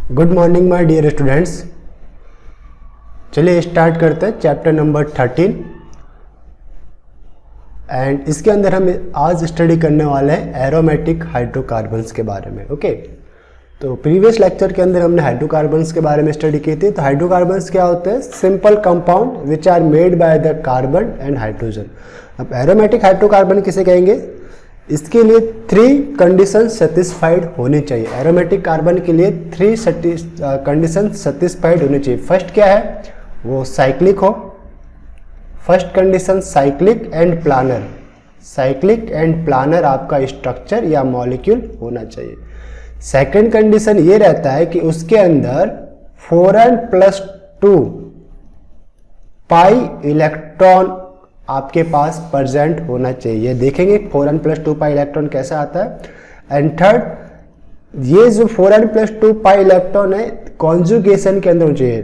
Good morning my dear students. चलिए start करते हैं चैप्टर नंबर 13 एंड इसके अंदर हम आज स्टडी करने वाले हैं एरोमेटिक हाइड्रोकार्बन्स के बारे में। ओके, तो प्रीवियस लेक्चर के अंदर हमने हाइड्रोकार्बन्स के बारे में स्टडी की थी। तो हाइड्रोकार्बन्स क्या होते हैं? Simple compound which are made by the carbon and hydrogen. अब एरोमेटिक हाइड्रोकार्बन किसे कहेंगे? इसके लिए 3 कंडीशन सेटिस्फाइड होने चाहिए। एरोमेटिक कार्बन के लिए 3 कंडीशन सेटिस्फाइड होने चाहिए। फर्स्ट क्या है? वो साइक्लिक हो। First condition cyclic and planar. Cyclic and planar आपका स्ट्रक्चर या मॉलिक्यूल होना चाहिए। सेकंड कंडीशन ये रहता है कि उसके अंदर 4n+2 पाई इलेक्ट्रॉन आपके पास प्रेजेंट होना चाहिए। देखेंगे 4n+2 पाई इलेक्ट्रॉन कैसा आता है। एंड थर्ड, ये जो 4n+2 पाई इलेक्ट्रॉन है कॉन्जुगेशन के अंदर होना चाहिए।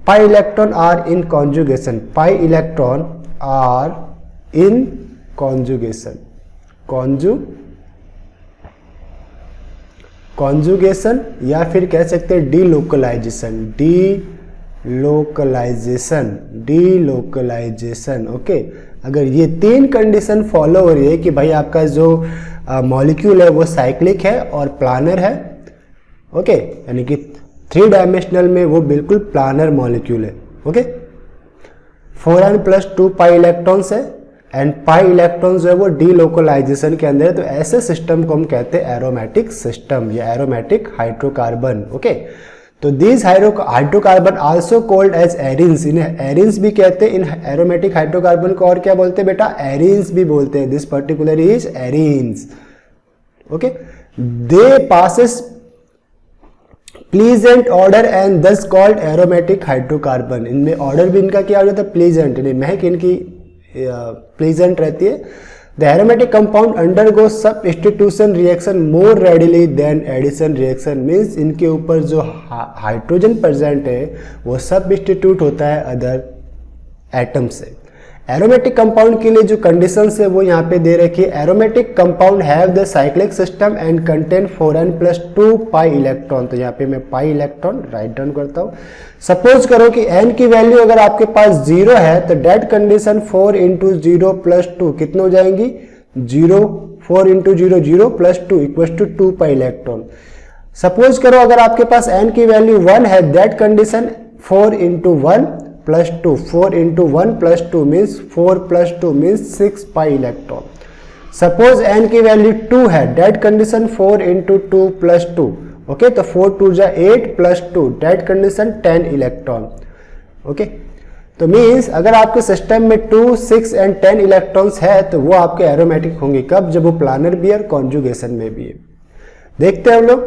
Pi electron are in conjugation. Pi electron are in conjugation. Conjugation या फिर कह सकते हैं डीलोकलाइजेशन। डीलोकलाइजेशन। ओके, अगर ये 3 कंडीशन फॉलो हो रही है कि भाई आपका जो मॉलिक्यूल है वो साइक्लिक है और प्लानर है। ओके, यानी कि 3 डायमेंशनल में वो बिल्कुल प्लानर मॉलिक्यूल है। ओके, 4n+2 पाई इलेक्ट्रॉन्स है एंड पाई इलेक्ट्रॉन जो है वो डीलोकलाइजेशन के अंदर है। तो ऐसे सिस्टम को हम कहते हैं एरोमेटिक सिस्टम या एरोमेटिक हाइड्रोकार्बन। ओके, तो these hydrocarbon also called as arenes. इन्हें एरिन्स भी कहते हैं। इन एरोमेटिक हाइड्रोकार्बन को और क्या बोलते हैं बेटा? एरिन्स भी बोलते हैं। This particular is arenes. Okay, they passes pleasant order and दस कॉल्ड एरोमेटिक हाइड्रोकार्बन। इनमें ऑर्डर भी इनका क्या हो जाता है? प्लीजेंट, यानी महक इनकी प्लीजेंट रहती है। The aromatic compound undergo substitution reaction more readily than addition reaction. Means इनके ऊपर जो हाइड्रोजन प्रेजेंट है वो सब्स्टिट्यूट होता है अदर एटम से। एरोमेटिक कंपाउंड के लिए जो कंडीशंस है वो यहाँ पे दे रखी है। Aromatic compound have the cyclic system and contain 4n+2 pi electron. तो यहाँ पे मैं पाई इलेक्ट्रॉन राइट डाउन करता हूँ। सपोज करो कि n की वैल्यू अगर आपके पास 0 है तो डेट कंडीशन 4 × 0+2 कितने हो जाएंगी? 0। 4 × 0 0+2 = 2 पाई इलेक्ट्रॉन। सपोज करो अगर आपके पास n की वैल्यू 1 है, that condition 4 × 1+2। 4 × 1+2 means 4+2 means 6 pi electron. Suppose n की वैल्यू 2 है, डेट कंडीशन 4 × 2+2। ओके, तो 4 × 2 = 8+2 डेट कंडीशन 10 इलेक्ट्रॉन। ओके, तो मीन्स अगर आपके सिस्टम में 2, 6 एंड 10 इलेक्ट्रॉन्स है तो वो आपके एरोमेटिक होंगे। कब? जब वो प्लानर भी है और कॉन्जुगेशन में भी है। देखते हैं हम लोग।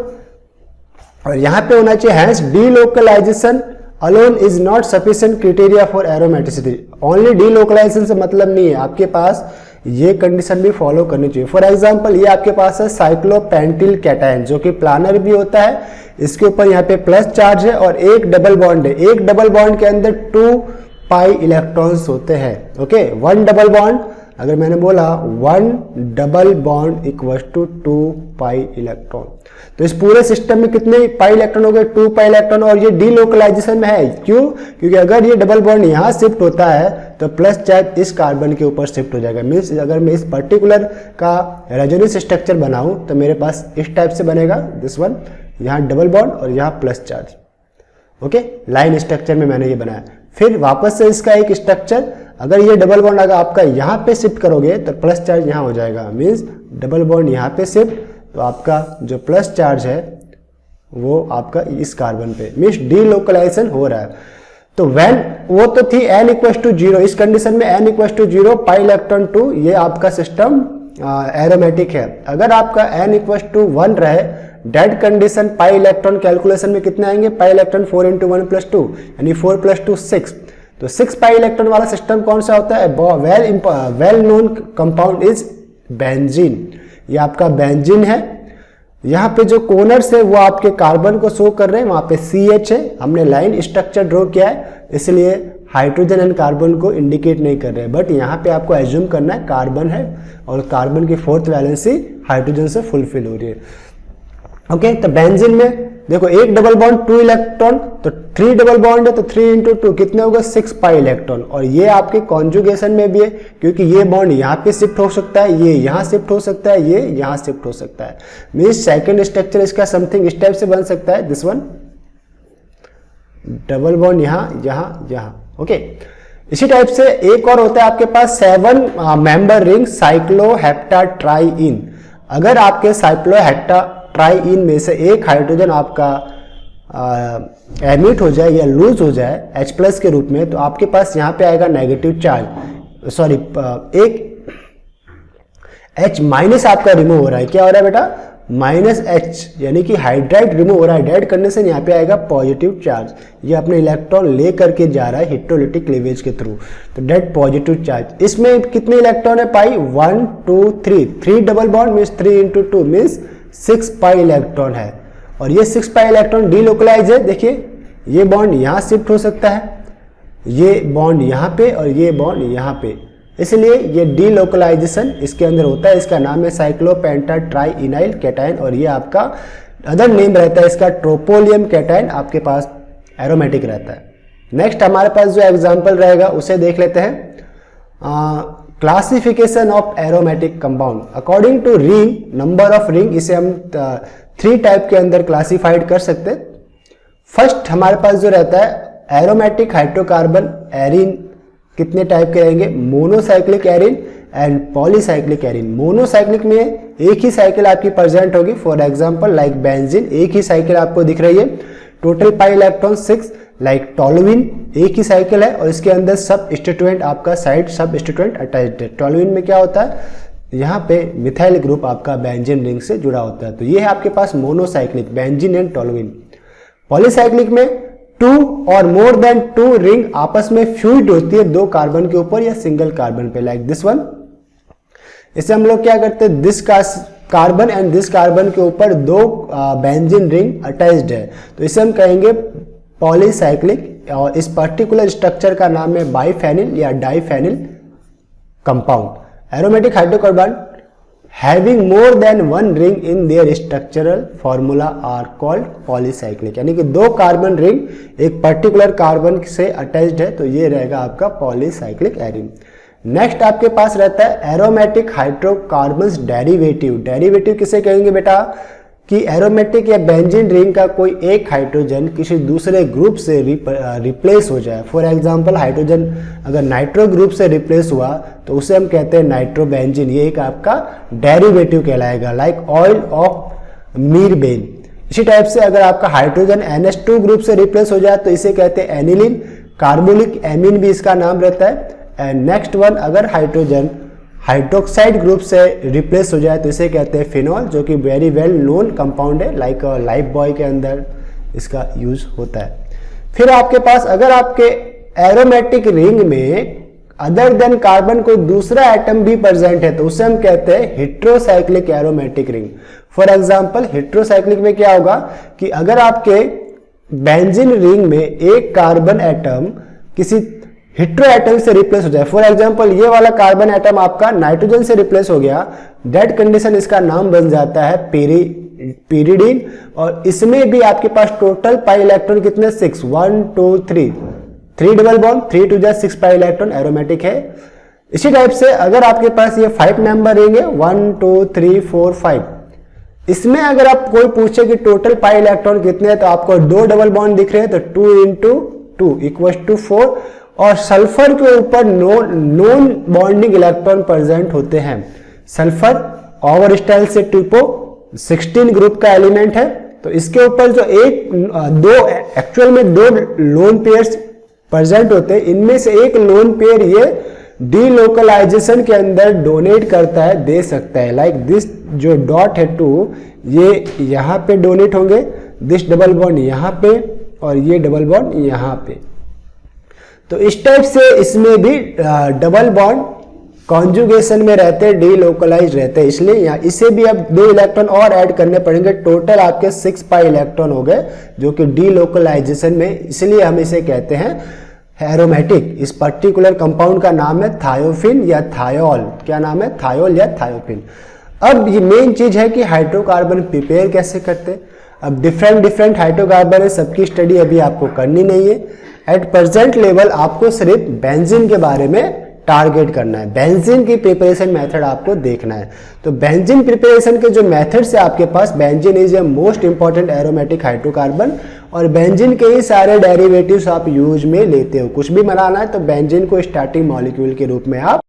और यहाँ पे होना चाहिए hence delocalization alone is not sufficient criteria for aromaticity. Only delocalization से मतलब नहीं है, आपके पास ये कंडीशन भी फॉलो करनी चाहिए। फॉर एग्जांपल ये आपके पास है साइक्लोपेंटिल कैटायन जो कि प्लानर भी होता है। इसके ऊपर यहाँ पे प्लस चार्ज है और एक डबल बॉन्ड है। एक डबल बॉन्ड के अंदर 2 पाई इलेक्ट्रॉन्स होते हैं। ओके, 1 डबल बॉन्ड, अगर मैंने बोला 1 डबल बॉन्ड = 2 पाई इलेक्ट्रॉन। तो इस पूरे सिस्टम में कितने पाई इलेक्ट्रॉन हो गए? 2 पाई इलेक्ट्रॉन। और ये डीलोकलाइजेशन में है। क्यों? क्योंकि अगर ये डबल बॉन्ड यहाँ शिफ्ट होता है तो प्लस चार्ज इस कार्बन के ऊपर शिफ्ट हो जाएगा। मीन्स अगर मैं इस पर्टिकुलर का रेजोनेंस स्ट्रक्चर बनाऊं तो मेरे पास इस टाइप से बनेगा। दिस वन, यहाँ डबल बॉन्ड और यहाँ plus charge. Okay, line structure में मैंने ये बनाया। फिर वापस से इसका एक स्ट्रक्चर, अगर ये डबल बॉन्ड अगर आपका यहाँ पे शिफ्ट करोगे तो प्लस चार्ज यहाँ हो जाएगा। मीन्स डबल बॉन्ड यहाँ पे शिफ्ट, तो आपका जो प्लस चार्ज है वो आपका इस कार्बन पे, मीन्स डीलोकलाइजेशन हो रहा है। तो व्हेन वो तो थी n = 0, इस कंडीशन में n = 0 पाई इलेक्ट्रॉन 2, ये आपका सिस्टम एरोमेटिक है। अगर आपका n = 1 रहे, that condition pi electron calculation में कितने आएंगे? पाई इलेक्ट्रॉन 4 × 1+2 यानी 4+2 6। तो 6 पाई इलेक्ट्रॉन वाला सिस्टम कौन सा होता है? Well known compound is benzene. ये आपका बेंजीन है। यहाँ पे जो कोनर्स है वो आपके कार्बन को शो कर रहे हैं, वहां पे CH है। हमने लाइन स्ट्रक्चर ड्रॉ किया है, इसलिए हाइड्रोजन एंड कार्बन को इंडिकेट नहीं कर रहे हैं। बट यहाँ पे आपको एज्यूम करना है कार्बन है और कार्बन की 4th वैलेंसी हाइड्रोजन से फुलफिल हो रही है। ओके, तो बेंजीन में देखो एक डबल बॉन्ड 2 इलेक्ट्रॉन, तो 3 डबल बॉन्ड है तो 3 इंटू 2 कितने होगा 6 पाई इलेक्ट्रॉन। और ये आपके कॉन्जुगेशन में भी है क्योंकि ये बॉन्ड यहाँ पे शिफ्ट हो सकता है, ये यहाँ शिफ्ट हो सकता है, ये यहाँ शिफ्ट हो सकता है। मीन्स सेकेंड स्ट्रक्चर इसका समथिंग इस टाइप से बन सकता है, दिस वन डबल बॉन्ड यहाँ यहाँ यहाँ, ओके। इसी टाइप से एक और होता है आपके पास 7 मेंबर रिंग साइक्लोहेप्टाट्राईइन। अगर आपके साइक्लोहेप्टाट्राईइन में से एक हाइड्रोजन आपका एमिट हो जाए या लूज हो जाए H+ के रूप में, तो आपके पास यहाँ पे आएगा नेगेटिव चार्ज, सॉरी एक H- आपका रिमूव हो रहा है। क्या हो रहा है बेटा, -H, यानी कि हाइड्राइड रिमूव हो रहा है। डेड करने से यहाँ पे आएगा पॉजिटिव चार्ज, ये अपने इलेक्ट्रॉन ले करके जा रहा है हिट्रोलिटिक क्लीवेज के थ्रू, तो डेड पॉजिटिव चार्ज। इसमें कितने इलेक्ट्रॉन है पाई, 1 2 3, 3 double bond means 3 into 2 means 6 pi electron है। और ये 6 पाई इलेक्ट्रॉन डीलोकलाइज है। देखिए ये बॉन्ड यहाँ शिफ्ट हो सकता है, ये बॉन्ड यहाँ पे और ये बॉन्ड यहाँ पे, इसलिए ये डीलोकलाइजेशन इसके अंदर होता है। इसका नाम है साइक्लोपेंटाट्राईइनाइल कैटायन, और ये आपका अदर नेम रहता है इसका ट्रोपोलियम कैटायन, आपके पास एरोमेटिक रहता है। नेक्स्ट हमारे पास जो एग्जांपल रहेगा उसे देख लेते हैं। Classification of aromatic compound according to ring, number of ring, इसे हम 3 टाइप के अंदर क्लासिफाइड कर सकते हैं। फर्स्ट हमारे पास जो रहता है एरोमेटिक हाइड्रोकार्बन एरीन, कितने टाइप के रहेंगे, monocyclic arene and polycyclic arene. Monocyclic में एक ही साइकिल आपकी प्रेजेंट होगी, फॉर एग्जांपल लाइक बेंजीन, एक ही साइकिल आपको दिख रही है, total pi electron 6। Like toluene एक ही साइकिल है और इसके अंदर सब स्टिट्यूएंट आपका साइड सब स्टिट्यूएंट अटैच्ड है। टोलुइन में क्या होता है, यहाँ पे मिथाइल ग्रुप आपका बेंजीन रिंग से जुड़ा होता है, तो ये है आपके पास monocyclic benzene and toluene. Polycyclic में 2 और मोर देन 2 रिंग आपस में फ्यूज्ड होती है 2 कार्बन के ऊपर या सिंगल कार्बन पे, लाइक दिस वन। इसे हम लोग क्या करते हैं, this carbon and this carbon के ऊपर 2 बेंजीन रिंग अटैच्ड है, तो इसे हम कहेंगे पॉलीसाइक्लिक, और इस पर्टिकुलर स्ट्रक्चर का नाम है बाइफेनिल या diphenyl compound. Aromatic hydrocarbon having more than one ring in their structural formula are called polycyclic, यानी कि 2 कार्बन रिंग एक पर्टिकुलर कार्बन से अटैच्ड है, तो ये रहेगा आपका पॉलीसाइक्लिक एरीन। नेक्स्ट आपके पास रहता है एरोमेटिक हाइड्रोकार्बन्स डेरिवेटिव। डेरिवेटिव किसे कहेंगे बेटा, कि एरोमेटिक या बेंजीन रिंग का कोई एक हाइड्रोजन किसी दूसरे ग्रुप से रिप्लेस हो जाए। फॉर एग्जांपल हाइड्रोजन अगर नाइट्रो ग्रुप से रिप्लेस हुआ तो उसे हम कहते हैं नाइट्रोबेंजीन, ये एक आपका डेरिवेटिव कहलाएगा, लाइक ऑयल ऑफ मीरबेन। इसी टाइप से अगर आपका हाइड्रोजन NH2 ग्रुप से रिप्लेस हो जाए तो इसे कहते हैं एनिलीन, कार्बोलिक एमीन भी इसका नाम रहता है। एंड नेक्स्ट वन, अगर हाइड्रोजन हाइड्रोक्साइड ग्रुप से रिप्लेस हो जाए तो इसे कहते हैं फिनॉल, जो कि वेरी वेल नोन कंपाउंड है, लाइक लाइफ बॉय के अंदर इसका यूज होता है। फिर आपके पास अगर आपके एरोमेटिक रिंग में अदर देन कार्बन कोई दूसरा एटम भी प्रेजेंट है तो उसे हम कहते हैं heterocyclic aromatic ring. For example heterocyclic में क्या होगा कि अगर आपके बेंजीन रिंग में एक कार्बन एटम किसी हेट्रो एटम से रिप्लेस हो जाए, फॉर एग्जांपल ये वाला कार्बन एटम आपका नाइट्रोजन से रिप्लेस हो गया, डेट कंडीशन इसका नाम बन जाता है पेरिडीन, और इसमें भी आपके पास टोटल पाई इलेक्ट्रॉन कितने 6, 1 2 3, 3 double bond 3 2 6 pi electron aromatic है। इसी टाइप से अगर आपके पास ये 5 नंबर रिंग है 1 2 3 4 5, इसमें अगर आप कोई पूछे कि टोटल पाई इलेक्ट्रॉन कितने हैं तो आपको 2 डबल बॉन्ड दिख रहे हैं, तो 2 इंटू 2 इक्वल टू 4, और सल्फर के ऊपर नॉन बॉन्डिंग इलेक्ट्रॉन प्रेजेंट होते हैं। सल्फर ओवर स्टाइल से ट्यूपो 16 ग्रुप का एलिमेंट है, तो इसके ऊपर जो एक्चुअल में 2 लोन पेयर्स प्रेजेंट होते हैं, इनमें से एक लोन पेयर ये डीलोकलाइजेशन के अंदर डोनेट करता है, दे सकता है, लाइक दिस जो डॉट है 2 ये यहाँ पे डोनेट होंगे, दिस डबल बॉन्ड यहाँ पे और ये डबल बॉन्ड यहाँ पे। तो इस टाइप से इसमें भी डबल बॉन्ड कॉन्जुगेशन में रहते हैं, डीलोकलाइज रहते हैं, इसलिए यहाँ इसे भी अब 2 इलेक्ट्रॉन और ऐड करने पड़ेंगे, टोटल आपके 6 पाई इलेक्ट्रॉन हो गए जो कि डीलोकलाइजेशन में, इसलिए हम इसे कहते हैं एरोमेटिक। इस पर्टिकुलर कंपाउंड का नाम है थायोफिन या थायोल। क्या नाम है, थायोल या थायोफिन। अब ये मेन चीज है कि हाइड्रोकार्बन प्रिपेयर कैसे करते हैं। अब डिफरेंट डिफरेंट हाइड्रोकार्बन है, सबकी स्टडी अभी आपको करनी नहीं है। एट प्रेजेंट लेवल आपको सिर्फ बेंजीन के बारे में टारगेट करना है, बेंजीन की प्रिपरेशन मेथड आपको देखना है। तो बेंजीन प्रिपरेशन के जो मेथड्स है आपके पास, benzene is a most important aromatic hydrocarbon, और बेंजीन के ही सारे डेरिवेटिव्स आप यूज में लेते हो। कुछ भी बनाना है तो बेंजीन को स्टार्टिंग मॉलिक्यूल के रूप में आप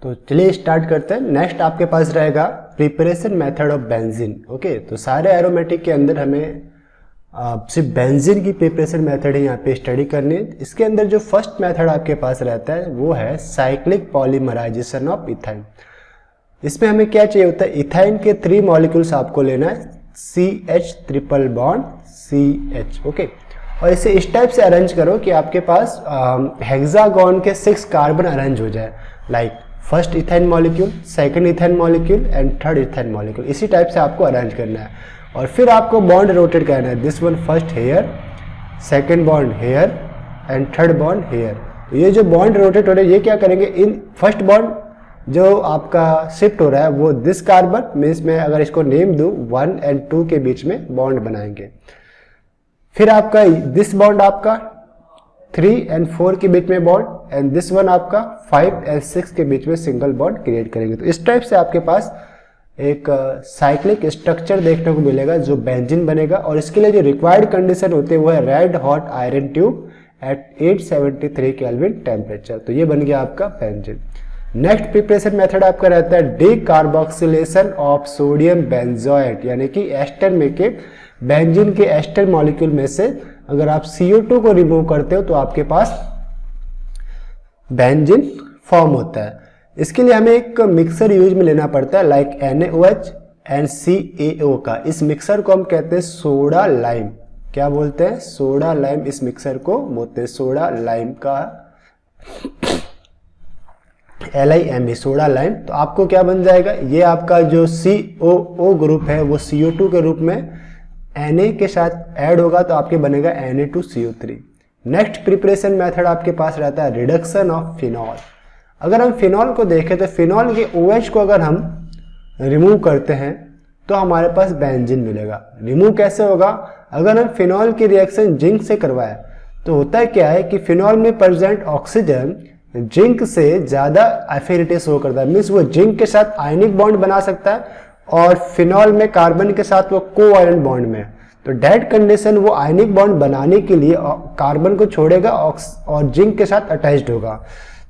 तो चलिए स्टार्ट करते हैं। नेक्स्ट आपके पास रहेगा preparation method of benzene. Okay, तो सारे एरोमेटिक के अंदर हमें सिर्फ बेंजीन की प्रिपरेशन मेथड ही यहाँ पे स्टडी करनी है। इसके अंदर जो फर्स्ट मेथड आपके पास रहता है वो है साइक्लिक पॉलीमराइजेशन ऑफ इथाइन। इसमें हमें क्या चाहिए होता है, इथाइन के 3 मॉलिक्यूल्स आपको लेना है, CH triple bond CH। Okay, और इसे इस टाइप से अरेंज करो कि आपके पास हेक्सागोन के 6 कार्बन अरेंज हो जाए, like first ethyne molecule, second ethyne molecule and third ethyne molecule. इसी टाइप से आपको अरेंज करना है और फिर आपको बॉन्ड रोटेट करना है, this one first here, second bond here and third bond here. ये जो बॉन्ड रोटेट हो रहे हैं ये क्या करेंगे, इन फर्स्ट बॉन्ड जो आपका शिफ्ट हो रहा है वो दिस कार्बन मीन्स में अगर इसको नेम दूं 1 एंड 2 के बीच में बॉन्ड बनाएंगे। फिर आपका दिस बॉन्ड आपका 3 एंड 4 के बीच में बॉन्ड एंड दिस वन आपका 5 एंड 6 के बीच में सिंगल बॉन्ड क्रिएट करेंगे। तो इस टाइप से आपके पास एक साइक्लिक स्ट्रक्चर देखने को मिलेगा जो बेंजीन बनेगा। और इसके लिए जो रिक्वायर्ड कंडीशन होती है वो है red hot iron tube at 873 kelvin temperature. तो ये बन गया आपका बेंजीन। नेक्स्ट प्रिपरेशन मेथड आपका रहता है डीकार्बोक्सिलेशन ऑफ सोडियम बेंजोएट, यानी कि एस्टर में के बेंजीन के एस्टर मॉलिक्यूल में से अगर आप CO2 को रिमूव करते हो तो आपके पास बेंजीन फॉर्म होता है। इसके लिए हमें एक मिक्सर यूज में लेना पड़ता है, लाइक NaOH एंड CaO का। इस मिक्सर को हम कहते हैं सोडा लाइम। क्या बोलते हैं, सोडा लाइम। इस मिक्सर को बोलते हैं सोडा लाइम का LIME, सोडा लाइम। तो आपको क्या बन जाएगा, ये आपका जो COO ग्रुप है वो CO2 के रूप में Na के साथ ऐड होगा तो आपके बनेगा Na2CO3। नेक्स्ट प्रिपरेशन मेथड आपके पास रहता है रिडक्शन ऑफ फिनॉल। अगर हम फिनॉल को देखें तो फिनॉल के OH को अगर हम रिमूव करते हैं तो हमारे पास बेंजीन मिलेगा। रिमूव कैसे होगा, अगर हम फिनॉल की रिएक्शन जिंक से करवाएं तो होता क्या है कि फिनॉल में प्रेजेंट ऑक्सीजन जिंक से ज्यादा एफिनिटी शो करता है, मीन्स वो जिंक के साथ आयनिक बॉन्ड बना सकता है और फिनॉल में कार्बन के साथ वो कोवैलेंट बॉन्ड में। तो डेट कंडीशन वो आयनिक बॉन्ड बनाने के लिए कार्बन को छोड़ेगा और जिंक के साथ अटैच्ड होगा।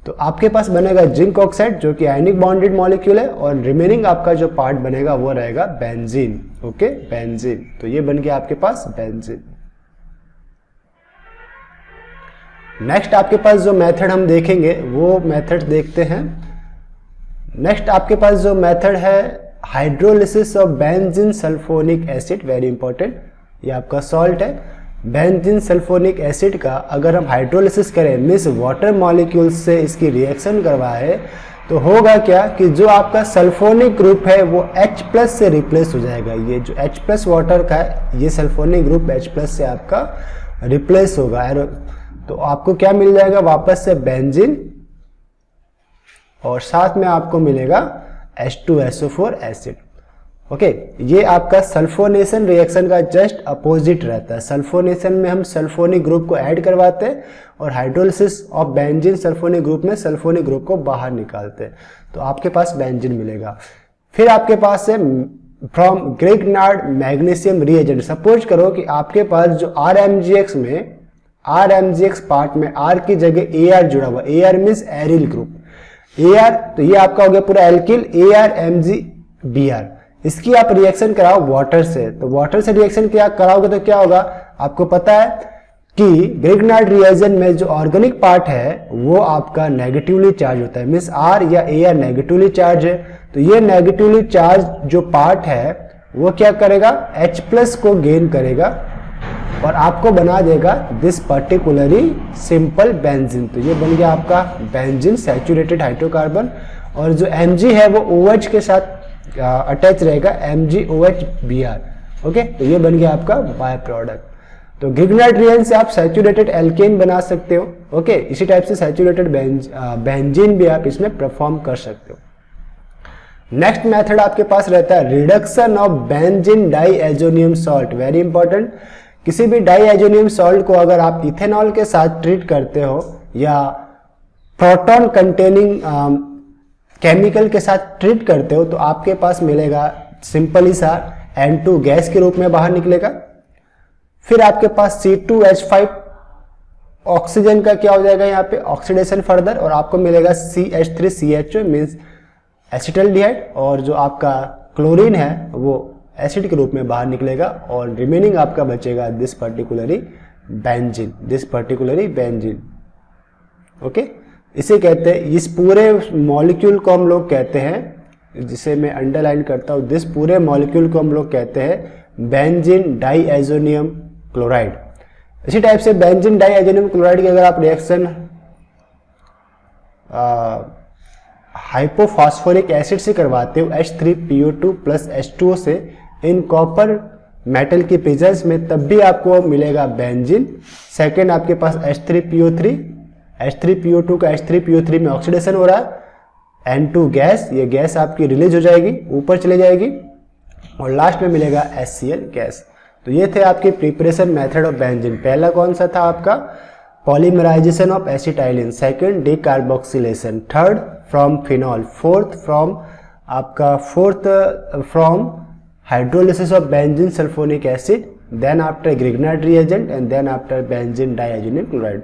तो आपके पास बनेगा जिंक ऑक्साइड जो कि आयनिक बॉन्डेड मॉलिक्यूल है और रिमेनिंग आपका जो पार्ट बनेगा वो रहेगा बेंजीन। Okay, benzene. तो ये बन गया आपके पास बेंजीन। नेक्स्ट आपके पास जो मेथड हम देखेंगे वो मेथड देखते हैं। नेक्स्ट आपके पास जो मेथड है hydrolysis of benzene sulphonic acid, very important. ये आपका सॉल्ट है बेंजीन सल्फोनिक एसिड का। अगर हम हाइड्रोलिसिस करें मीन्स वाटर मॉलिक्यूल से इसकी रिएक्शन करवाए तो होगा क्या कि जो आपका सल्फोनिक ग्रुप है वो H+ से रिप्लेस हो जाएगा। ये जो H+ वाटर का है ये सल्फोनिक ग्रुप H+ से आपका रिप्लेस होगा। तो आपको क्या मिल जाएगा, वापस से बेंजीन और साथ में आपको मिलेगा H2SO4 एसिड। ओके, ये आपका सल्फोनेशन रिएक्शन का जस्ट अपोजिट रहता है। सल्फोनेशन में हम सल्फोनिक ग्रुप को ऐड करवाते हैं और hydrolysis of benzene sulphonic group में सल्फोनिक ग्रुप को बाहर निकालते हैं। तो आपके पास बेंजीन मिलेगा। फिर आपके पास है from Grignard magnesium reagent. Suppose करो कि आपके पास जो RMgx में RMgx पार्ट में R की जगह Ar जुड़ा हुआ, Ar means aryl group, Ar, तो ये आपका हो गया पूरा एल्किल ArMgBr। इसकी आप रिएक्शन कराओ वाटर से, तो वाटर से रिएक्शन क्या कराओगे तो क्या होगा, आपको पता है कि ग्रिग्नार्ड रिएजेंट में जो ऑर्गेनिक पार्ट है वो आपका नेगेटिवली चार्ज होता है, मीन्स R या Ar नेगेटिवली चार्ज है। तो ये नेगेटिवली चार्ज जो पार्ट है वो क्या करेगा, H+ को गेन करेगा और आपको बना देगा दिस पर्टिकुलरली सिंपल बेंजीन। तो ये बन गया आपका बेंजीन सैचुरेटेड हाइड्रोकार्बन। और जो Mg है वो OH के साथ अटैच रहेगा, MgOHBr। ओके, तो ये बन गया आपका बाय प्रोडक्ट। तो ग्रिग्नार्ड रिएजेंट से आप सैचुरेटेड एल्केन बना सकते हो। ओके, इसी टाइप से सैचुरेटेड बेंजीन भी आप इसमें परफॉर्म कर सकते हो। नेक्स्ट मेथड आपके पास रहता है reduction of benzene diazonium salt. Very important, किसी भी डाईएजोनियम सॉल्ट को अगर आप इथेनॉल के साथ ट्रीट करते हो या प्रोटॉन कंटेनिंग केमिकल के साथ ट्रीट करते हो तो आपके पास मिलेगा सिंपली सा N2 गैस के रूप में बाहर निकलेगा। फिर आपके पास C2H5 ऑक्सीजन का क्या हो जाएगा यहाँ पे ऑक्सीडेशन फर्दर, और आपको मिलेगा CH3CHO मीन्स एसिटल्डिहाइड, और जो आपका क्लोरीन है वो एसिड के रूप में बाहर निकलेगा, और रिमेनिंग आपका बचेगा दिस पर्टिकुलरी बेंजीन। ओके, इसे कहते हैं, इस पूरे मॉलिक्यूल को हम लोग कहते हैं, जिसे मैं अंडरलाइन करता हूं, दिस पूरे मॉलिक्यूल को हम लोग कहते हैं बेंजीन डाईएजोनियम क्लोराइड। इसी टाइप से बेंजीन डाईएजोनियम क्लोराइड की अगर आप रिएक्शन हाइपोफॉस्फोरिक एसिड से करवाते हो H3PO2 प्लस H2O से इन कॉपर मेटल की प्रेजेंस में, तब भी आपको मिलेगा बेंजीन। सेकेंड आपके पास H3PO2 का H3PO3 में ऑक्सीडेशन हो रहा है, N2 गैस, ये गैस आपकी रिलीज हो जाएगी, ऊपर चले जाएगी, और लास्ट में मिलेगा HCl गैस। तो ये थे आपकी प्रिपरेशन मेथड ऑफ बेंजीन। पहला कौन सा था आपका polymerization of acetylene, second decarboxylation, third from phenol, fourth from hydrolysis of benzene sulphonic acid, then after Grignard reagent and then after benzene diazonium chloride.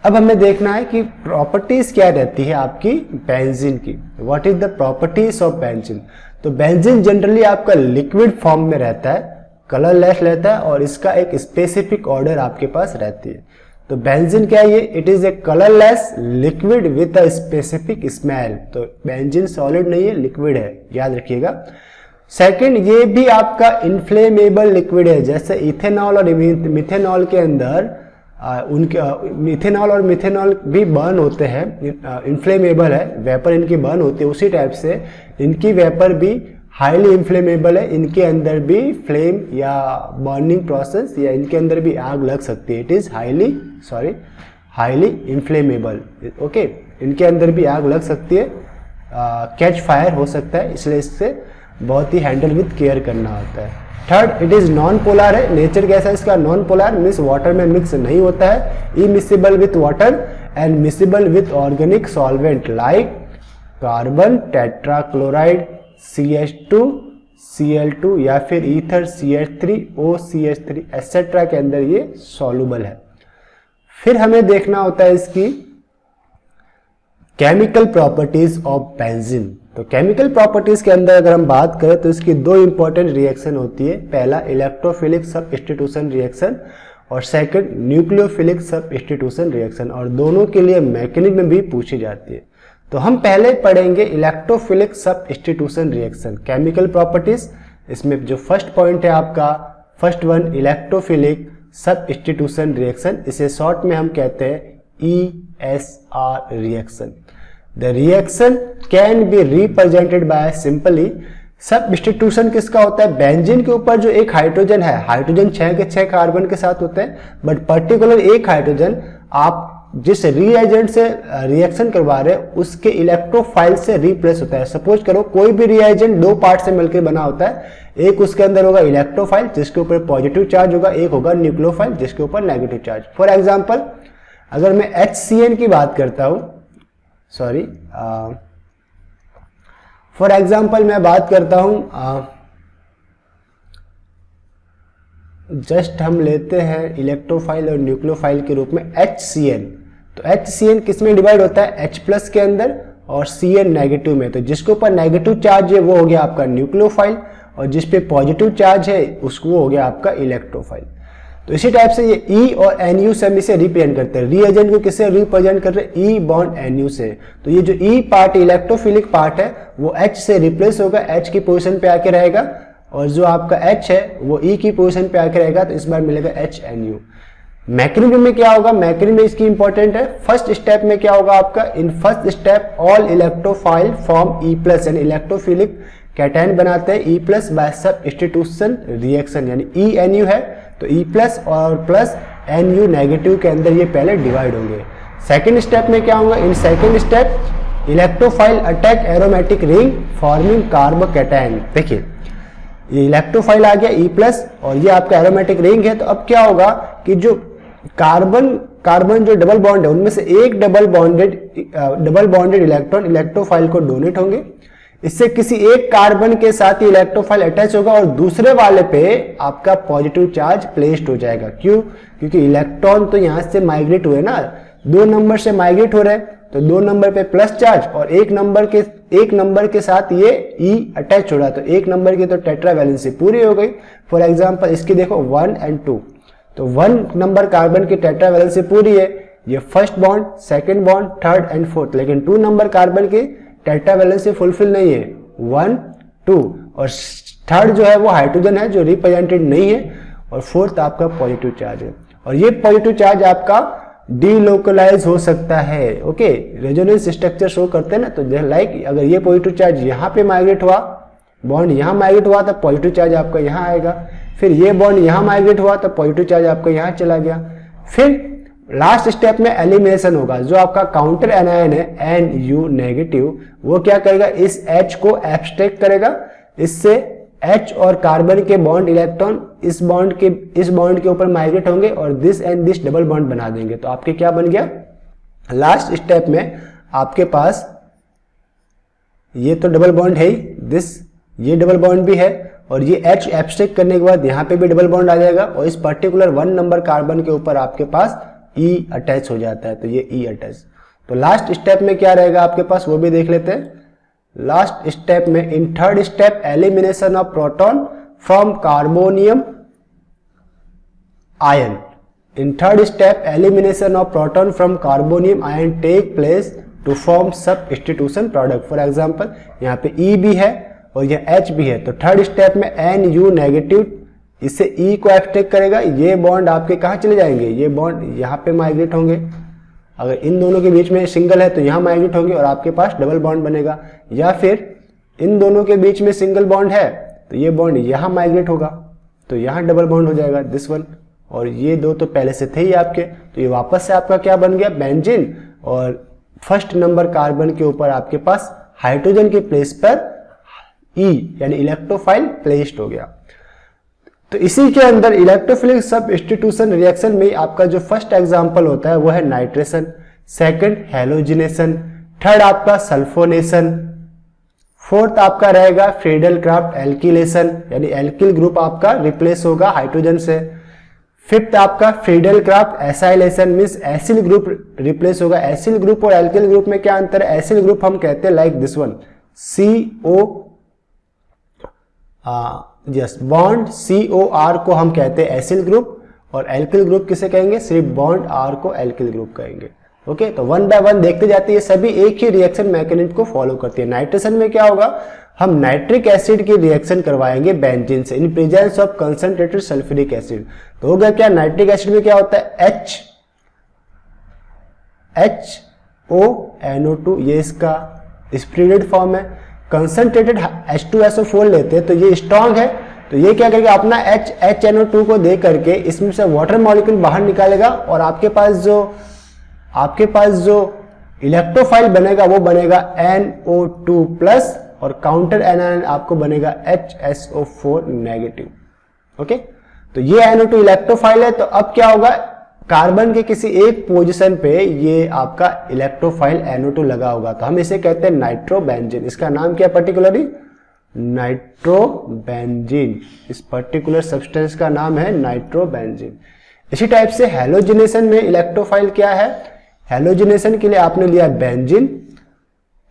अब हमें देखना है कि प्रॉपर्टीज क्या रहती है आपकी बेंजीन की। What is the properties of benzene. तो बेंजीन जनरली आपका लिक्विड फॉर्म में रहता है, कलरलेस रहता है, और इसका एक स्पेसिफिक ऑर्डर आपके पास रहती है। तो बेंजीन क्या है ये, it is a colourless liquid with a specific smell. तो बेंजीन सॉलिड नहीं है, लिक्विड है, याद रखिएगा। सेकंड, ये भी आपका इन्फ्लेमेबल लिक्विड है, जैसे इथेनॉल और मिथेनॉल के अंदर उनके मिथेनॉल और मिथेनॉल भी बर्न होते हैं, इन्फ्लेमेबल है, वेपर इनकी बर्न होती है, उसी टाइप से इनकी वेपर भी हाईली इन्फ्लेमेबल है, इनके अंदर भी फ्लेम या बर्निंग प्रोसेस या इनके अंदर भी आग लग सकती है। It is highly inflammable. Okay, इनके अंदर भी आग लग सकती है, कैच फायर हो सकता है, इसलिए इससे बहुत ही हैंडल विथ केयर करना होता है। Third, it is non polar है, नेचर कैसा है इसका, नॉन पोलर मीन्स वाटर में मिक्स नहीं होता है, immiscible with water and miscible with organic solvent like carbon tetrachloride, CH2, Cl2 या फिर ईथर CH3, OCH3 एटसेट्रा के अंदर ये सॉल्युबल है। फिर हमें देखना होता है इसकी केमिकल प्रॉपर्टीज ऑफ बेंजीन। तो केमिकल प्रॉपर्टीज के अंदर अगर हम बात करें तो इसकी दो इंपॉर्टेंट रिएक्शन होती है, पहला इलेक्ट्रोफिलिक सबस्टिट्यूशन रिएक्शन और सेकंड न्यूक्लियोफिलिक सबस्टिट्यूशन रिएक्शन, और दोनों के लिए मैकेनिज्म भी पूछी जाती है। तो हम पहले पढ़ेंगे electrophilic substitution reaction chemical properties. इसमें जो फर्स्ट पॉइंट है आपका, first one electrophilic substitution reaction, इसे शॉर्ट में हम कहते हैं ESR reaction. The reaction can be represented by simply, substitution किसका होता है, बेंजीन के ऊपर जो एक हाइड्रोजन है, हाइड्रोजन 6 के 6 कार्बन के साथ होते हैं, बट पर्टिकुलर एक हाइड्रोजन आप जिस रिएजेंट से रिएक्शन करवा रहे हैं उसके इलेक्ट्रोफाइल से रिप्लेस होता है। सपोज करो कोई भी रिएजेंट दो पार्ट से मिलकर बना होता है, एक उसके अंदर होगा इलेक्ट्रोफाइल जिसके ऊपर पॉजिटिव चार्ज होगा, एक होगा न्यूक्लियोफाइल जिसके ऊपर नेगेटिव चार्ज। फॉर एग्जांपल अगर मैं HCN की बात करता हूं, फॉर एग्जाम्पल मैं बात करता हूं, जस्ट हम लेते हैं इलेक्ट्रोफाइल और न्यूक्लियोफाइल के रूप में HCN। तो HCN किस में डिवाइड होता है, H प्लस के अंदर और Cn नेगेटिव में। तो जिसके ऊपर नेगेटिव चार्ज है वो हो गया आपका न्यूक्लियोफाइल, और जिस पे पॉजिटिव चार्ज है उसको हो गया आपका इलेक्ट्रोफाइल। तो इसी टाइप से ये E और Nu से हम इसे रिप्रेजेंट करते हैं। रिएजेंट को किससे रिप्रेजेंट कर रहे हैं, E बॉन्ड Nu से। तो ये जो E पार्ट इलेक्ट्रोफिलिक पार्ट है वो H से रिप्लेस होगा, H की पोजीशन पे आके रहेगा, और जो आपका H है वो E की पोजीशन पे आके रहेगा, तो इस बार मिलेगा HNu। मैकेनिज्म में क्या होगा, मैकेनिज्म इसकी इंपॉर्टेंट है। फर्स्ट स्टेप में क्या होगा आपका, in first step all electrophile form E+ यानी इलेक्ट्रोफिलिक कैटायन बनाते हैं E+ बाय सबस्टिट्यूशन रिएक्शन, यानी ENu है तो ई प्लस और प्लस NU नेगेटिव के अंदर ये पहले डिवाइड होंगे। सेकेंड स्टेप में क्या होगा, in second step electrophile attack aromatic ring forming carbocation. देखिए ये इलेक्ट्रोफाइल आ गया ई प्लस और ये आपका एरोमेटिक रिंग है। तो अब क्या होगा कि जो कार्बन जो डबल बॉन्ड है उनमें से एक डबल बॉन्डेड इलेक्ट्रॉन इलेक्ट्रोफाइल को डोनेट होंगे, इससे किसी एक कार्बन के साथ ही इलेक्ट्रोफाइल अटैच होगा और दूसरे वाले पे आपका पॉजिटिव चार्ज प्लेस्ड हो जाएगा। क्यों? क्योंकि इलेक्ट्रॉन तो यहां से माइग्रेट हुए ना, 2 नंबर से माइग्रेट हो रहे हैं, तो 2 नंबर पे प्लस चार्ज और एक नंबर के साथ ये ई अटैच हो रहा, तो 1 नंबर की तो टेट्रा वैलेंसी पूरी हो गई। फॉर एग्जांपल इसकी देखो 1 और 2, तो 1 नंबर कार्बन की टेट्रा वैलेंसी पूरी है, ये first bond, second bond, third and fourth. लेकिन 2 नंबर कार्बन की टेट्रा वैलेंसी फुलफिल नहीं है, 1, 2 और थर्ड जो है वो हाइड्रोजन है जो रिप्रेजेंटेड नहीं है और फोर्थ आपका पॉजिटिव चार्ज है। और ये पॉजिटिव चार्ज आपका डीलोकलाइज हो सकता है। ओके, रेजोनेंस स्ट्रक्चर शो करते हैं ना, तो लाइक अगर ये पॉजिटिव चार्ज यहाँ पे माइग्रेट हुआ, बॉन्ड यहाँ माइग्रेट हुआ तो पॉजिटिव चार्ज आपका यहाँ आएगा, फिर ये बॉन्ड यहाँ माइग्रेट हुआ तो पॉजिटिव चार्ज आपका यहाँ चला गया। फिर लास्ट स्टेप में एलिमिनेशन होगा, जो आपका काउंटर एनायन है NU नेगेटिव, वो क्या करेगा, इस H को एब्स्ट्रैक्ट करेगा, इससे H और कार्बन के बॉन्ड इलेक्ट्रॉन इस बॉन्ड के ऊपर माइग्रेट होंगे और this and this double bond बना देंगे। तो आपके क्या बन गया, लास्ट स्टेप में आपके पास ये तो डबल बॉन्ड है ही, ये डबल बॉन्ड भी है और ये H एब्स्ट्रैक्ट करने के बाद यहाँ पे भी डबल बॉन्ड आ जाएगा और इस पर्टिकुलर 1 नंबर कार्बन के ऊपर आपके पास E अटैच हो जाता है, तो ये E अटैच। तो लास्ट स्टेप में क्या रहेगा आपके पास वो भी देख लेते हैं। लास्ट स्टेप में in third step elimination of proton from carbonium ion. In third step elimination of proton from carbonium ion take place to form substitution product. For example यहाँ पे E भी है और यह H भी है, तो थर्ड स्टेप में NU नेगेटिव इससे E को एब्स्ट्रैक्ट करेगा, ये बॉन्ड आपके कहाँ चले जाएंगे, ये बॉन्ड यहाँ पे माइग्रेट होंगे। अगर इन दोनों के बीच में सिंगल है तो यहाँ माइग्रेट होंगे और आपके पास डबल बॉन्ड बनेगा, या फिर इन दोनों के बीच में सिंगल बॉन्ड है तो ये बॉन्ड यहाँ माइग्रेट होगा तो यहाँ डबल बॉन्ड हो जाएगा दिस वन, और ये दो तो पहले से थे ही आपके, तो ये वापस से आपका क्या बन गया, बेंजीन, और फर्स्ट नंबर कार्बन के ऊपर आपके पास हाइड्रोजन के प्लेस पर E यानी इलेक्ट्रोफाइल प्लेस्ड हो गया। तो इसी के अंदर इलेक्ट्रोफिलिक सब्स्टिट्यूशन रिएक्शन में आपका जो फर्स्ट एग्जांपल होता है वो है नाइट्रेशन, सेकंड हैलोजिनेशन, थर्ड आपका सल्फोनेशन, फोर्थ आपका रहेगा फ्रीडल क्राफ्ट एल्किलेशन यानी एल्किल ग्रुप आपका रिप्लेस होगा हाइड्रोजन से, फिफ्थ आपका Friedel Crafts acylation means acyl group replace होगा। एसिल ग्रुप और एल्किल ग्रुप में क्या अंतर है, एसिल ग्रुप हम कहते हैं like this one CO yes bond COR को हम कहते हैं एसिल ग्रुप, और एल्किल ग्रुप किसे कहेंगे, सिर्फ बॉन्ड R को एल्किल ग्रुप कहेंगे। ओके, तो वन बाय वन देखते जाते हैं, सभी एक ही रिएक्शन मैकेनिज्म को फॉलो करती है। नाइट्रेशन में क्या होगा, हम नाइट्रिक एसिड की रिएक्शन करवाएंगे बेंजीन से in presence of concentrated sulphuric acid. तो होगा क्या, नाइट्रिक एसिड में क्या होता है HONO2, ये इसका स्प्रेडेड फॉर्म है। कंसंट्रेटेड H2SO4 लेते हैं तो ये स्ट्रॉन्ग है, तो ये क्या करेगा, अपना HNO2 को दे करके इसमें से वाटर मॉलिक्यूल बाहर निकालेगा और आपके पास जो इलेक्ट्रोफाइल बनेगा वो बनेगा NO2 प्लस और काउंटर एनायन आपको बनेगा HSO4 नेगेटिव। ओके, तो ये NO2 इलेक्ट्रोफाइल है। तो अब क्या होगा, कार्बन के किसी एक पोजीशन पे ये आपका इलेक्ट्रोफाइल NO2 लगा होगा, तो हम इसे कहते हैं नाइट्रोबेंजीन। इसका नाम क्या पर्टिकुलरली, नाइट्रोबेंजीन। इस पर्टिकुलर सब्सटेंस का नाम है नाइट्रोबेंजीन। इसी टाइप से हैलोजिनेशन में इलेक्ट्रोफाइल क्या है, हैलोजिनेशन के लिए आपने लिया बेंजीन,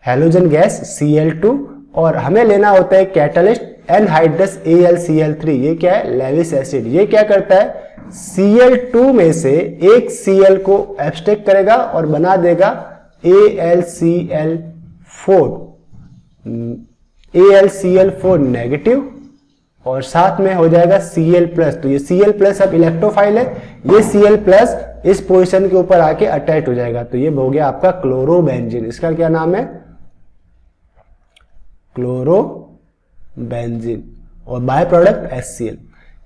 हैलोजन गैस Cl2, और हमें लेना होता है कैटलिस्ट एनहाइड्रस AlCl3। ये क्या है, लेविस एसिड। ये क्या करता है, Cl2 में से एक Cl को एब्स्ट्रैक्ट करेगा और बना देगा AlCl4 नेगेटिव, और साथ में हो जाएगा Cl प्लस। तो ये Cl प्लस अब इलेक्ट्रोफाइल है, ये Cl प्लस इस पोजीशन के ऊपर आके अटैच हो जाएगा, तो ये हो गया आपका क्लोरोबेंजीन। इसका क्या नाम है, क्लोरोबेंजीन, और बाय प्रोडक्ट HCl।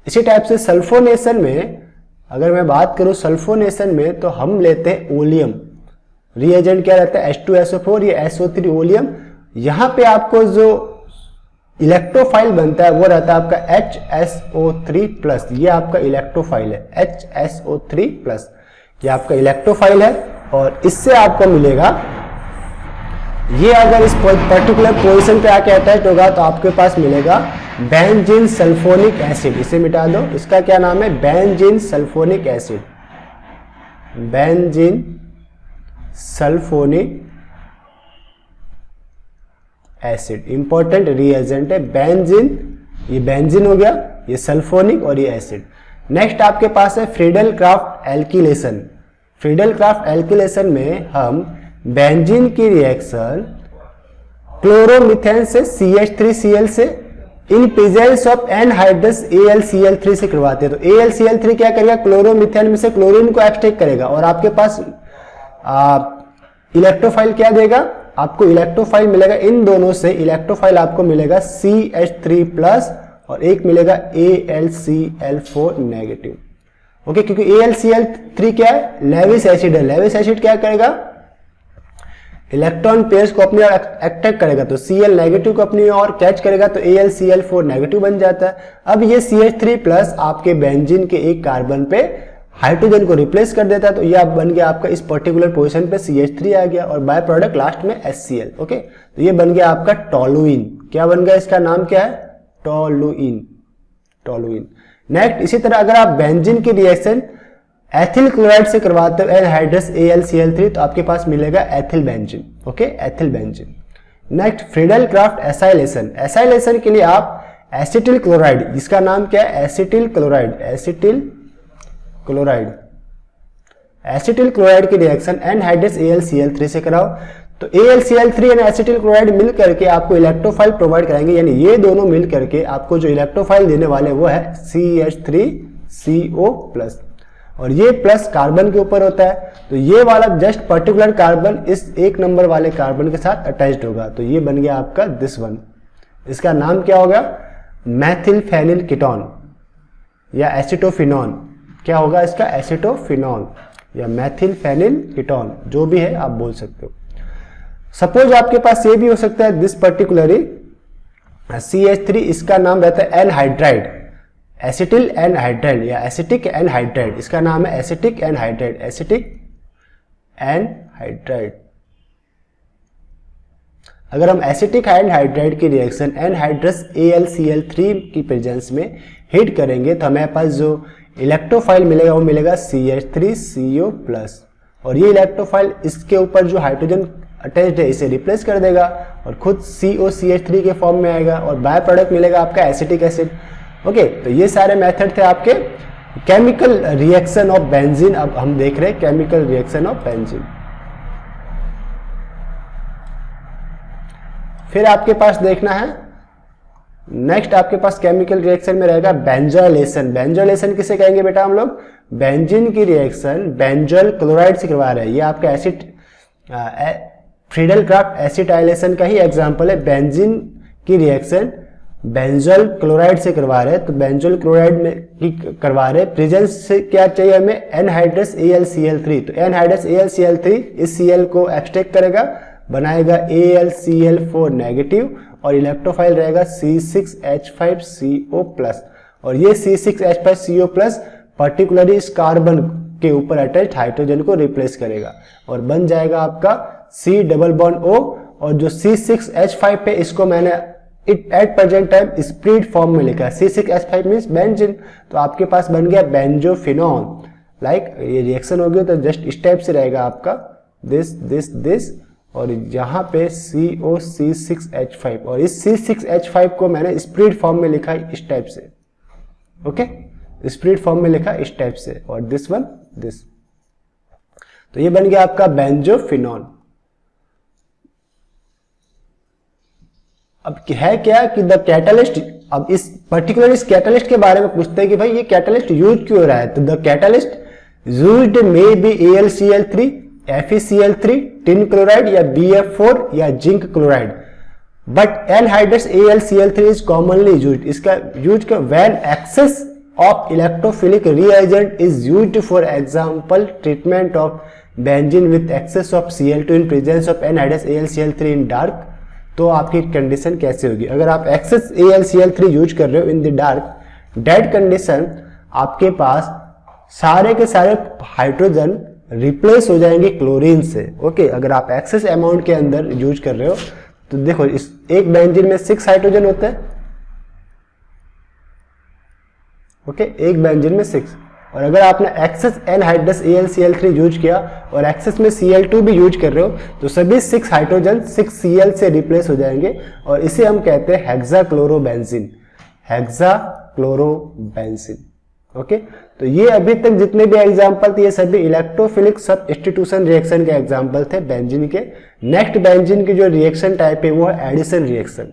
इसी टाइप से सल्फोनेशन में अगर मैं बात करूं, सल्फोनेशन में तो हम लेते हैं ओलियम, रिएजेंट क्या रहता है H2SO4 या SO3 ओलियम। यहां पे आपको जो इलेक्ट्रोफाइल बनता है वो रहता है आपका HSO3+, ये आपका इलेक्ट्रोफाइल है HSO3+, ये आपका इलेक्ट्रोफाइल है। और इससे आपको मिलेगा, ये अगर इस पर्टिकुलर पोजीशन पे आके अटैच होगा तो आपके पास मिलेगा बेंजीन सल्फोनिक एसिड। इसे मिटा दो, इसका क्या नाम है benzene sulphonic acid, benzene sulphonic acid important reagent है बेंजीन, ये बेंजीन हो गया, ये सल्फोनिक और ये एसिड। नेक्स्ट आपके पास है Friedel craft alkylation. Friedel craft alkylation में हम बेंजीन की रिएक्शन क्लोरोमीथेन से CH3Cl से in presence of anhydrous AlCl3 से करवाते हैं। तो AlCl3 क्या करेगा, क्लोरोमीथेन में से क्लोरीन को एब्स्ट्रैक्ट करेगा और आपके पास इलेक्ट्रोफाइल क्या देगा, आपको इलेक्ट्रोफाइल मिलेगा, इन दोनों से इलेक्ट्रोफाइल आपको मिलेगा CH3+ और एक मिलेगा AlCl4 नेगेटिव। ओके, क्योंकि AlCl3 क्या है, लेविस एसिड है। लेविस एसिड क्या करेगा, इलेक्ट्रॉन पेयर्स को अपनी ओर अट्रैक्ट करेगा, तो Cl नेगेटिव को अपनी ओर कैच करेगा तो AlCl4 नेगेटिव बन जाता है। अब ये CH3+ आपके बेंजीन के एक कार्बन पे हाइड्रोजन को रिप्लेस कर देता है, तो ये बन गया आपका इस पर्टिकुलर पोजीशन पे CH3 आ गया और बाय प्रोडक्ट लास्ट में HCl। ओके, तो ये बन गया आपका टोलुइन। क्या बन गया, इसका नाम क्या है, टोलुइन, टोलुइन। नेक्स्ट इसी तरह अगर आप बेंजीन की रिएक्शन एथिल क्लोराइड से करवाते हो एनहाइड्रस AlCl3 तो आपके पास मिलेगा ethyl benzene. Okay, ethyl benzene. Next Friedel Crafts acylation. Acylation के लिए आप एसिटिल क्लोराइड, जिसका नाम क्या है acetyl chloride, acetyl chloride, acetyl chloride की रिएक्शन एनहाइड्रस AlCl3 से कराओ तो AlCl3 और एसिटिल क्लोराइड मिल करके आपको इलेक्ट्रोफाइल प्रोवाइड कराएंगे, यानी ये दोनों मिल करके आपको जो इलेक्ट्रोफाइल देने वाले वो है CH3CO+, और ये प्लस कार्बन के ऊपर होता है, तो ये वाला जस्ट पर्टिकुलर कार्बन इस एक नंबर वाले कार्बन के साथ अटैच्ड होगा, तो ये बन गया आपका दिस वन। इसका नाम क्या होगा, मैथिल फेनिल कीटोन या एसिटोफिनॉन। क्या होगा इसका, एसिटोफिनॉन या मैथिल फेनिल कीटोन, जो भी है आप बोल सकते हो। सपोज आपके पास ये भी हो सकता है दिस पर्टिकुलरली CH3, इसका नाम रहता है एनहाइड्राइड, एसिटिल एनहाइड्राइड या एसिटिक एनहाइड्राइड, इसका नाम है एसिटिक एनहाइड्राइड, एसिटिक एनहाइड्राइड। अगर हम एसिटिक एनहाइड्राइड की रिएक्शन एनहाइड्रस AlCl3 की प्रेजेंस में हिट करेंगे तो हमारे पास जो इलेक्ट्रोफाइल मिलेगा वो मिलेगा CH3CO+, और ये इलेक्ट्रोफाइल इसके ऊपर जो हाइड्रोजन अटैच्ड है इसे रिप्लेस कर देगा और खुद COCH3 के फॉर्म में आएगा और बाय प्रोडक्ट मिलेगा आपका एसिटिक एसिड। ओके, तो ये सारे मेथड थे आपके केमिकल रिएक्शन ऑफ बेंजीन। अब हम देख रहे हैं केमिकल रिएक्शन ऑफ बेंजीन। फिर आपके पास देखना है नेक्स्ट, आपके पास केमिकल रिएक्शन में रहेगा बेंजोइलेशन। बेंजोइलेशन किसे कहेंगे बेटा हम लोग, बेंजीन की रिएक्शन बेंजोइल क्लोराइड से करवा रहे हैं। ये आपका एसिड फ्रीडल क्राफ्ट एसिटाइलेशन का ही एग्जांपल है। बेंजीन की रिएक्शन बेंजोइल क्लोराइड से करवा रहे हैं, तो बेंजोइल क्लोराइड में ही करवा रहे हैं। प्रेजेंस से क्या चाहिए हमें, एनहाइड्रस AlCl3, तो एनहाइड्रस AlCl3 इस Cl को एब्स्ट्रैक्ट करेगा, बनाएगा AlCl4 नेगेटिव और इलेक्ट्रोफाइल रहेगा C6H5CO+, और ये C6H5CO+ पर्टिकुलरली इस कार्बन के ऊपर अटैच्ड हाइड्रोजन को रिप्लेस करेगा और बन जाएगा आपका C डबल बॉन्ड O, और जो C6H5 पे इसको मैंने at present time spread form में लिखा है, C6H5 मीन्स बेंजीन, तो आपके पास बन गया बेंजोफिनॉन। लाइक ये रिएक्शन होगी तो जस्ट इस टाइप से रहेगा आपका दिस दिस दिस, और यहाँ पे COC6H5, और इस C6H5 को मैंने स्प्रीड फॉर्म में लिखा इस टाइप से। ओके, स्प्रीड फॉर्म में लिखा इस टाइप से, और दिस वन दिस, तो ये बन गया आपका बेंजोफिनॉन। अब है क्या कि द कैटलिस्ट, अब इस पर्टिकुलर इस कैटलिस्ट के बारे में पूछते हैं कि भाई ये कैटलिस्ट यूज क्यों हो रहा है, तो the catalyst used may be AlCl3, FeCl3, tin chloride या BF4 या zinc chloride, but anhydrous AlCl3 is commonly used. इसका use when excess of electrophilic reagent is used for example treatment of benzene with excess of Cl2 in presence of NH2AlCl3 in dark। तो आपकी condition कैसे होगी? अगर आप access AlCl3 use कर रहे हो in the dark, dead condition आपके पास सारे के सारे हाइड्रोजन रिप्लेस हो जाएंगे क्लोरीन से। ओके, अगर आप एक्सेस अमाउंट के अंदर यूज कर रहे हो तो देखो इस एक बेंजीन में 6 हाइड्रोजन होते हैं। ओके, एक बेंजीन में 6, और अगर आपने एक्सेस NH2AlCl3 यूज किया और एक्सेस में Cl2 भी यूज कर रहे हो तो सभी 6 हाइड्रोजन 6Cl से रिप्लेस हो जाएंगे और इसे हम कहते हैं हेक्साक्लोरोबेंजीन। हेक्साक्लोरोबेंजीन। ओके, तो ये अभी तक जितने भी एग्जांपल थे ये सभी इलेक्ट्रोफिलिक सब्स्टिट्यूशन रिएक्शन के एग्जांपल थे बेंजीन के। नेक्स्ट बेंजीन की जो रिएक्शन टाइप है वो है एडिशन रिएक्शन।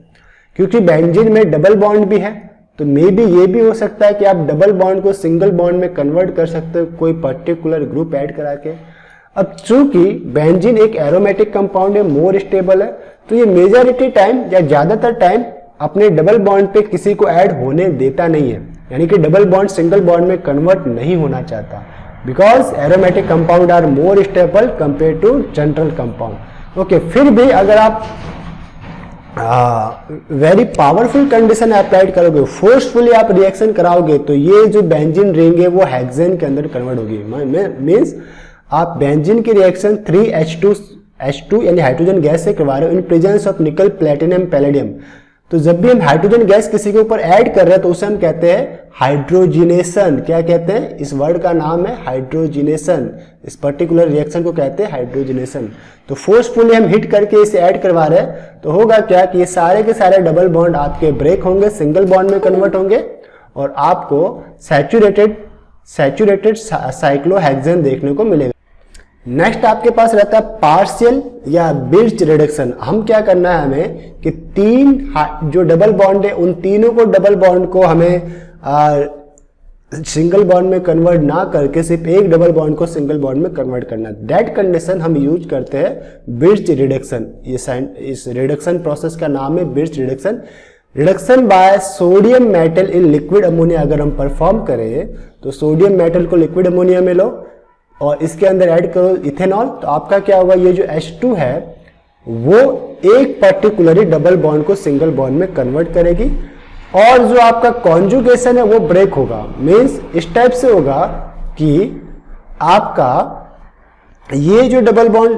क्योंकि बेंजीन में डबल बॉन्ड भी है तो मे बी ये भी हो सकता है कि आप डबल बॉन्ड को सिंगल बॉन्ड में कन्वर्ट कर सकते हो कोई पर्टिकुलर ग्रुप ऐड करा के। अब चूंकि बेंजीन एक एरोमेटिक कंपाउंड है, मोर स्टेबल है, तो ये मेजॉरिटी टाइम या ज्यादातर टाइम अपने डबल बॉन्ड पे किसी को ऐड होने देता नहीं है, यानी कि डबल बॉन्ड सिंगल बॉन्ड में कन्वर्ट नहीं होना चाहता, because aromatic compound are more stable compare to general compound. Okay, फिर भी अगर आप वेरी पावरफुल कंडीशन अप्लाइड करोगे, फोर्सफुली आप रिएक्शन कराओगे तो ये जो बेंजीन रिंग है वो हेक्सेन के अंदर कन्वर्ट होगी। मीन्स आप बेंजीन की रिएक्शन 3H2 यानी हाइड्रोजन गैस से करवा रहे हो इन प्रेजेंस ऑफ निकल, प्लेटिनम, पैलेडियम। तो जब भी हम हाइड्रोजन गैस किसी के ऊपर ऐड कर रहे हैं तो उसे हम कहते हैं हाइड्रोजिनेशन। क्या कहते हैं? इस वर्ड का नाम है हाइड्रोजिनेशन। इस पर्टिकुलर रिएक्शन को कहते हैं हाइड्रोजिनेशन। तो फोर्सफुली हम हिट करके इसे ऐड करवा रहे हैं तो होगा क्या कि ये सारे के सारे डबल बॉन्ड आपके ब्रेक होंगे, सिंगल बॉन्ड में कन्वर्ट होंगे और आपको सैचुरेटेड साइक्लोहेक्सेन देखने को मिलेगा। नेक्स्ट आपके पास रहता है पार्शियल या बिर्च रिडक्शन। हम क्या करना है हमें कि 3 जो डबल बॉन्ड है उन तीनों को डबल बॉन्ड को हमें सिंगल बॉन्ड में कन्वर्ट ना करके सिर्फ एक डबल बॉन्ड को सिंगल बॉन्ड में कन्वर्ट करना। दैट कंडीशन हम यूज करते हैं बिर्च रिडक्शन। इस रिडक्शन प्रोसेस का नाम है Birch reduction. Reduction by sodium metal in liquid ammonia अगर हम परफॉर्म करें तो सोडियम मेटल को लिक्विड अमोनिया में लो और इसके अंदर ऐड करो इथेनॉल, तो आपका क्या होगा, ये जो H2 है वो एक पर्टिकुलरली डबल बॉन्ड को सिंगल बॉन्ड में कन्वर्ट करेगी और जो आपका कॉन्जुगेशन है वो ब्रेक होगा। मीन्स इस टाइप से होगा कि आपका ये जो डबल बॉन्ड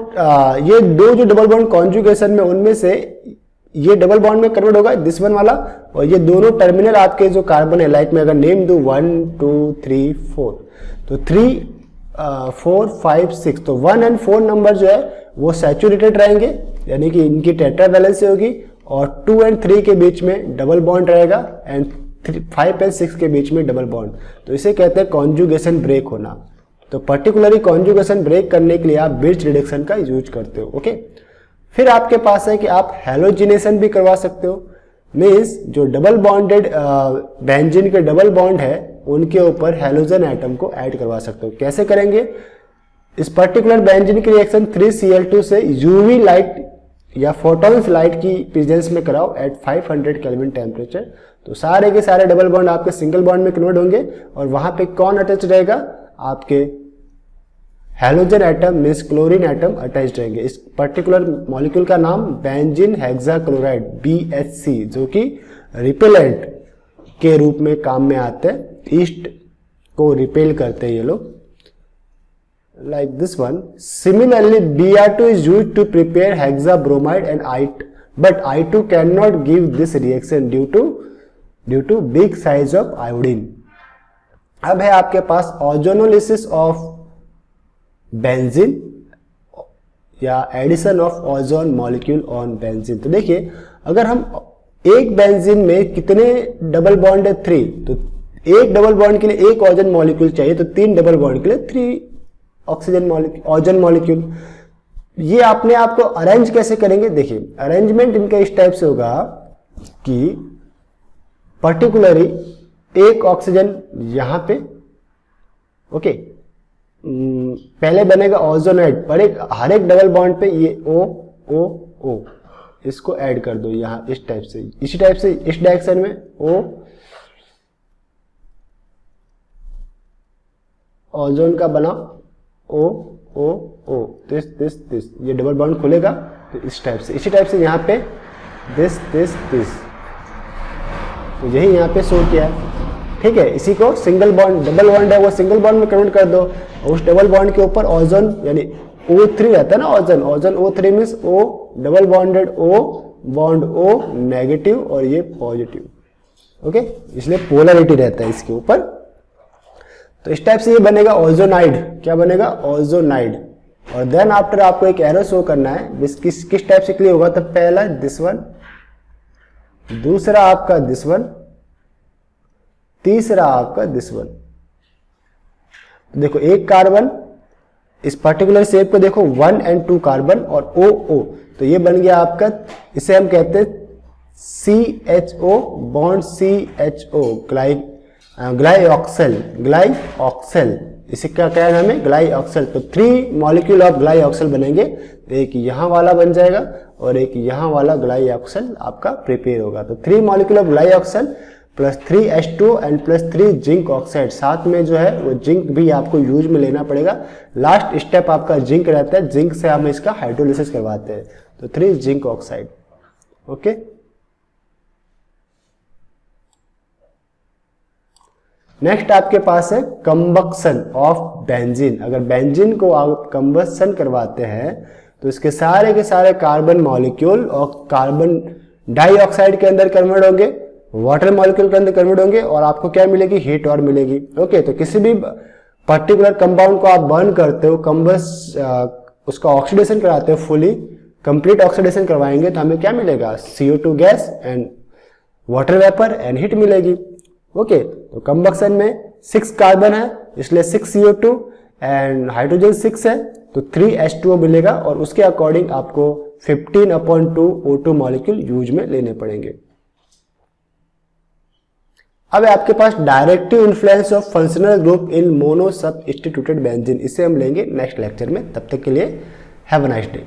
ये दो जो डबल बॉन्ड कॉन्जुगेशन में उनमें से ये डबल बॉन्ड में कन्वर्ट होगा दिस वन वाला, और ये दोनों टर्मिनल आपके जो कार्बन है, लाइक में अगर नेम दो 1 2 3 4 तो 3 4 5 6 तो 1 और 4 नंबर जो है वो सैचुरेटेड रहेंगे, यानी कि इनकी टेट्रा वैलेंसी होगी, और 2 और 3 के बीच में डबल बॉन्ड रहेगा एंड 5 और 6 के बीच में डबल बॉन्ड। तो इसे कहते हैं कॉन्जुगेशन ब्रेक होना। तो पर्टिकुलरली कॉन्जुगेशन ब्रेक करने के लिए आप बिर्च रिडक्शन का यूज करते हो। ओके, फिर आपके पास है कि आप हैलोजिनेशन भी करवा सकते हो। मीन्स जो डबल बॉन्डेड बेंजीन के डबल बॉन्ड है उनके ऊपर हैलोजन एटम को ऐड करवा सकते हो। कैसे करेंगे? इस पर्टिकुलर बेंजीन की रिएक्शन 3Cl2 से यूवी लाइट या फोटॉन्स लाइट की प्रेजेंस में कराओ एट 500 केल्विन टेम्परेचर, तो सारे के सारे डबल बॉन्ड आपके सिंगल बॉन्ड में कन्वर्ट होंगे और वहां पे कौन अटैच रहेगा? आपके halogen atom means chlorine atom attach रहेंगे। इस पर्टिकुलर मॉलिक्यूल का नाम बेंजीन हेक्साक्लोराइड BHC, जो कि रिपेलेंट के रूप में काम में आते हैं, ईस्ट को रिपेल करते हैं ये लोग, like this one. Similarly Br2 is used to prepare hexabromide and but I2 cannot give this reaction due to big size of iodine। अब है आपके पास ओजोनोलिसिस ऑफ बेंजीन या addition of ozone molecule on benzene. तो देखिए अगर हम एक बेंजीन में कितने डबल बॉन्ड है? 3, तो एक डबल बॉन्ड के लिए एक ओजोन मॉलिक्यूल चाहिए, तो 3 डबल बॉन्ड के लिए 3 ऑक्सीजन मॉलिक्यूल, ओजोन मॉलिक्यूल। ये अपने आप को अरेंज कैसे करेंगे? देखिए अरेंजमेंट इनका इस टाइप से होगा कि पर्टिकुलरली एक ऑक्सीजन यहां पे, ओके, पहले बनेगा ओजोनाइड पर हर एक डबल बॉन्ड पे ये O इसको ऐड कर दो यहां इस टाइप से, इसी टाइप से इस डायरेक्शन में O ओजोन का बना O O O, दिस ये डबल बॉन्ड खुलेगा तो इस टाइप से, इसी टाइप से यहाँ पे दिस, तो यही यहाँ पे शो किया है। ठीक है, इसी को सिंगल बॉन्ड, डबल बॉन्ड है वो सिंगल बॉन्ड में कन्वर्ट कर दो, और उस डबल बॉन्ड के ऊपर ओजोन यानी O3 रहता है ना, ozone O3 means O double bonded O bond O negative और ये पॉजिटिव। ओके, इसलिए पोलरिटी रहता है इसके ऊपर। तो इस टाइप से ये बनेगा ओजोनाइड। क्या बनेगा? ओजोनाइड। और देन आफ्टर आपको एक एरो शो करना है, किस टाइप से क्लियर होगा? तो पहला दिस वन, दूसरा आपका दिस वन, तीसरा आपका दिस वन। देखो एक कार्बन इस पर्टिकुलर शेप को देखो 1 and 2 कार्बन और OO, तो ये बन गया आपका, इसे हम कहते हैं CHO बॉन्ड CHO, ग्लाइऑक्सेल, इसे क्या कहना है हमें? ग्लाइऑक्सेल। तो 3 मॉलिक्यूल ऑफ ग्लाइऑक्सेल बनेंगे, एक यहाँ वाला बन जाएगा और एक यहाँ वाला ग्लाइऑक्सेल आपका प्रिपेयर होगा। तो 3 molecule of glyoxal plus 3H2 and plus 3 zinc oxide, साथ में जो है वो जिंक भी आपको यूज में लेना पड़ेगा। लास्ट स्टेप आपका जिंक रहता है, जिंक से हम इसका हाइड्रोलिसिस करवाते हैं, तो 3 जिंक ऑक्साइड। ओके, नेक्स्ट आपके पास है कंबक्शन ऑफ बेंजीन। अगर बेंजीन को आप कंबक्शन करवाते हैं तो इसके सारे के सारे कार्बन मॉलिक्यूल और कार्बन डाइऑक्साइड के अंदर कन्वर्ट होंगे, वाटर मॉलिक्यूल के अंदर कन्वर्ट होंगे और आपको क्या मिलेगी? हीट और मिलेगी। ओके, तो किसी भी पर्टिकुलर कंपाउंड को आप बर्न करते हो, उसका ऑक्सीडेशन कराते हो, फुली कंप्लीट ऑक्सीडेशन करवाएंगे तो हमें क्या मिलेगा? CO2 gas and water vapour and heat मिलेगी। ओके, तो कंबक्शन में 6 कार्बन है इसलिए 6 CO2 एंड हाइड्रोजन 6 है तो 3 H2O मिलेगा, और उसके अकॉर्डिंग आपको 15/2 O2 मॉलिक्यूल यूज में लेने पड़ेंगे। अब आपके पास directive influence of functional group in mono substituted benzene, इसे हम लेंगे नेक्स्ट लेक्चर में। तब तक के लिए हैव अ नाइस डे।